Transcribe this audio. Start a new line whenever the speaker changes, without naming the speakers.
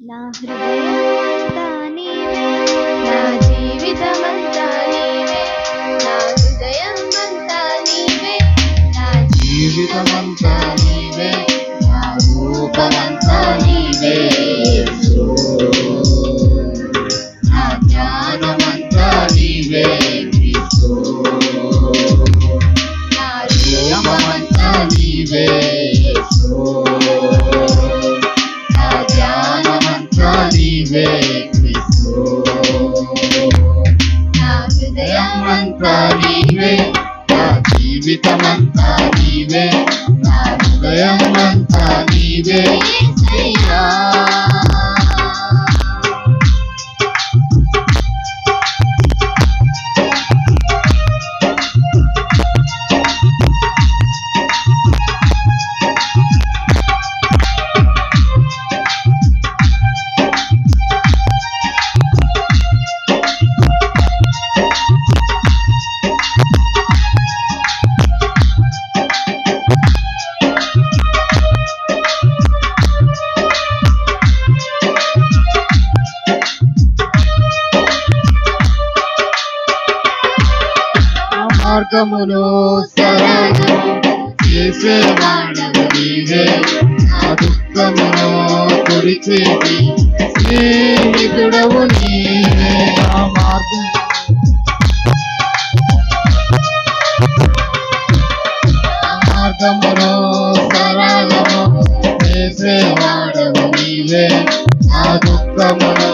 నా హృదయమంతా నీవే, నా జీవితమంతా నీవే, నా హృదయమంతా నీవే, నా జీవితమంతా నీవే, నా రూపమంతా నీవే, నా జ్ఞానమంతా నీవే, నా రూపమంతా నీవే, నా జ్ఞానమంతా నీవే, నా హృదయమంతా నీవే, నా జీవితమంతా నీవే, నా హృదయమంతా నీవే యేసయ్యా. మార్గములో సరళము చేసేవాడవు నీవే, నా దుఃఖమును తుడిచేటి స్నేహితుడవు నీవే. నా మార్గములో సరళము చేసేవాడవు నీవే, నా దుఃఖమును